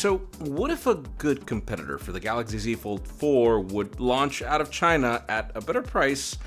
So what if a good competitor for the Galaxy Z Fold 4 would launch out of China at a better price?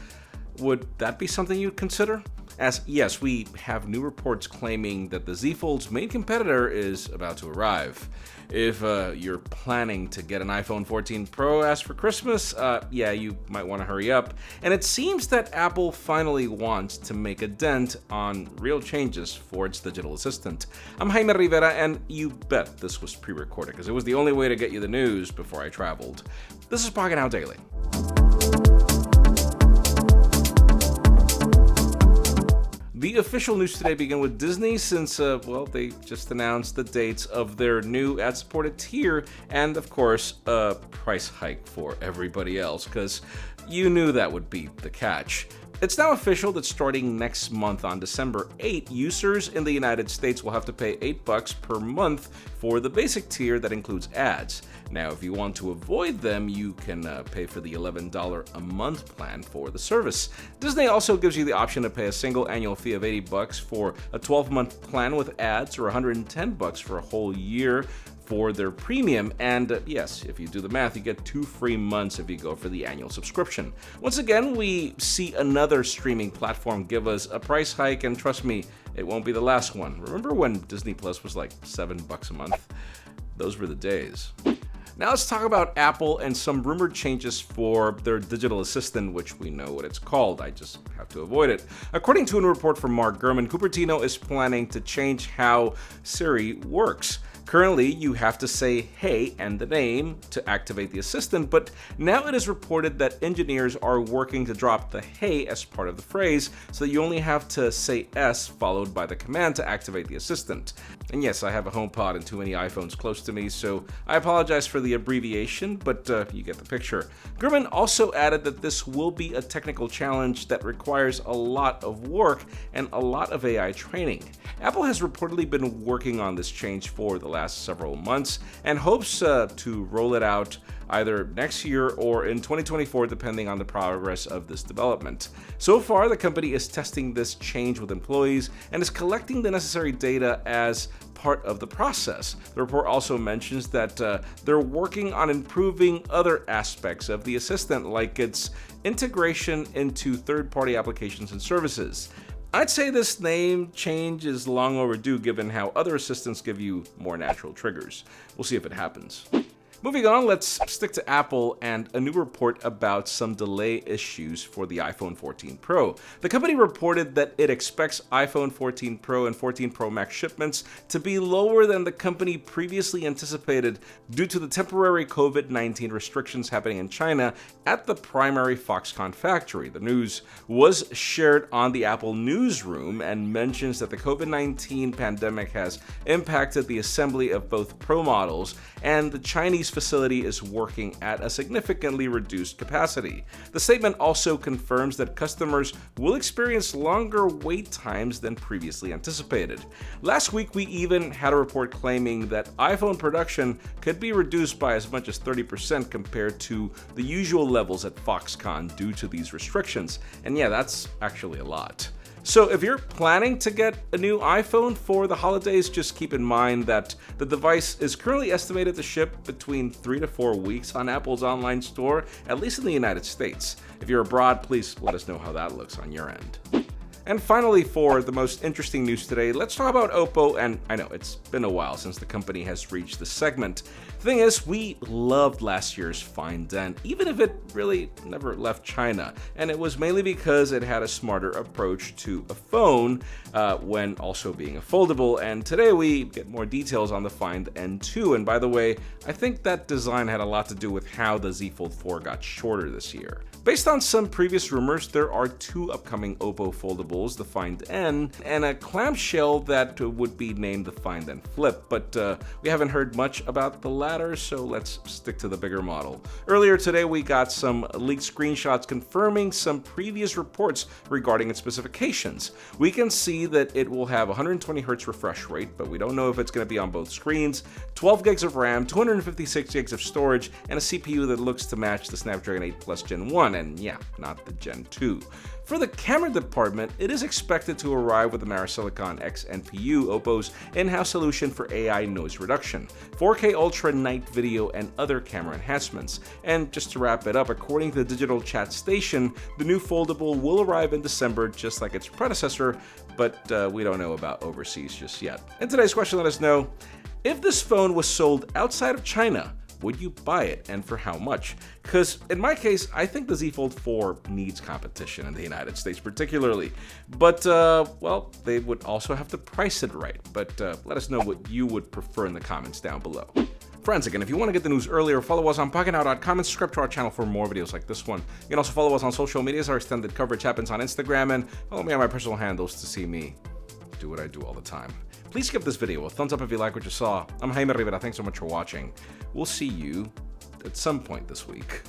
Would that be something you'd consider? As yes, we have new reports claiming that the Z Fold's main competitor is about to arrive. If you're planning to get an iPhone 14 Pro as for Christmas, yeah, you might want to hurry up. And it seems that Apple finally wants to make a dent on real changes for its digital assistant. I'm Jaime Rivera, and you bet this was pre-recorded because it was the only way to get you the news before I traveled. This is Pocketnow Daily. The official news today begin with Disney since, they just announced the dates of their new ad-supported tier and, of course, a price hike for everybody else, because you knew that would be the catch. It's now official that starting next month on December 8, users in the United States will have to pay $8 per month for the basic tier that includes ads. Now, if you want to avoid them, you can pay for the $11 a month plan for the service. Disney also gives you the option to pay a single annual fee of $80 for a 12-month plan with ads, or $110 for a whole year for their premium. And yes, if you do the math, you get 2 free months if you go for the annual subscription. Once again, we see another streaming platform give us a price hike, and trust me, it won't be the last one. Remember when Disney Plus was like $7 a month? Those were the days. Now let's talk about Apple and some rumored changes for their digital assistant, which we know what it's called. I just have to avoid it. According to a report from Mark Gurman, Cupertino is planning to change how Siri works. Currently, you have to say "Hey" and the name to activate the assistant, but now it is reported that engineers are working to drop the "Hey" as part of the phrase, so that you only have to say "S" followed by the command to activate the assistant. And yes, I have a HomePod and too many iPhones close to me, so I apologize for the abbreviation, but you get the picture. Gurman also added that this will be a technical challenge that requires a lot of work and a lot of AI training. Apple has reportedly been working on this change for the last several months and hopes to roll it out either next year or in 2024, depending on the progress of this development. So far, the company is testing this change with employees and is collecting the necessary data as part of the process. The report also mentions that they're working on improving other aspects of the assistant, like its integration into third-party applications and services. I'd say this name change is long overdue given how other assistants give you more natural triggers. We'll see if it happens. Moving on, let's stick to Apple and a new report about some delay issues for the iPhone 14 Pro. The company reported that it expects iPhone 14 Pro and 14 Pro Max shipments to be lower than the company previously anticipated due to the temporary COVID-19 restrictions happening in China at the primary Foxconn factory. The news was shared on the Apple newsroom and mentions that the COVID-19 pandemic has impacted the assembly of both Pro models, and the Chinese facility is working at a significantly reduced capacity. The statement also confirms that customers will experience longer wait times than previously anticipated. Last week, we even had a report claiming that iPhone production could be reduced by as much as 30% compared to the usual levels at Foxconn due to these restrictions. And yeah, that's actually a lot. So if you're planning to get a new iPhone for the holidays, just keep in mind that the device is currently estimated to ship between 3 to 4 weeks on Apple's online store, at least in the United States. If you're abroad, please let us know how that looks on your end. And finally, for the most interesting news today, let's talk about OPPO, and I know it's been a while since the company has reached this segment. The thing is, we loved last year's Find N, even if it really never left China, and it was mainly because it had a smarter approach to a phone when also being a foldable, and today we get more details on the Find N2, and by the way, I think that design had a lot to do with how the Z Fold 4 got shorter this year. Based on some previous rumors, there are 2 upcoming OPPO foldables, the Find N, and a clamshell that would be named the Find N Flip, but we haven't heard much about the latter, so let's stick to the bigger model. Earlier today, we got some leaked screenshots confirming some previous reports regarding its specifications. We can see that it will have 120Hz refresh rate, but we don't know if it's going to be on both screens, 12 gigs of RAM, 256 gigs of storage, and a CPU that looks to match the Snapdragon 8 Plus Gen 1. And yeah, not the Gen 2. For the camera department, it is expected to arrive with the Silicon X NPU, OPPO's in-house solution for AI noise reduction, 4K Ultra night video, and other camera enhancements. And just to wrap it up, according to the Digital Chat Station, the new foldable will arrive in December just like its predecessor, but we don't know about overseas just yet. And today's question let us know, if this phone was sold outside of China, would you buy it, and for how much? Because in my case, I think the Z Fold 4 needs competition in the United States particularly. But, well, they would also have to price it right. But let us know what you would prefer in the comments down below. Friends, again, if you want to get the news earlier, follow us on Pocketnow.com and subscribe to our channel for more videos like this one. You can also follow us on social media as our extended coverage happens on Instagram, and follow me on my personal handles to see me do what I do all the time. Please give this video a thumbs up if you like what you saw. I'm Jaime Rivera, thanks so much for watching. We'll see you at some point this week.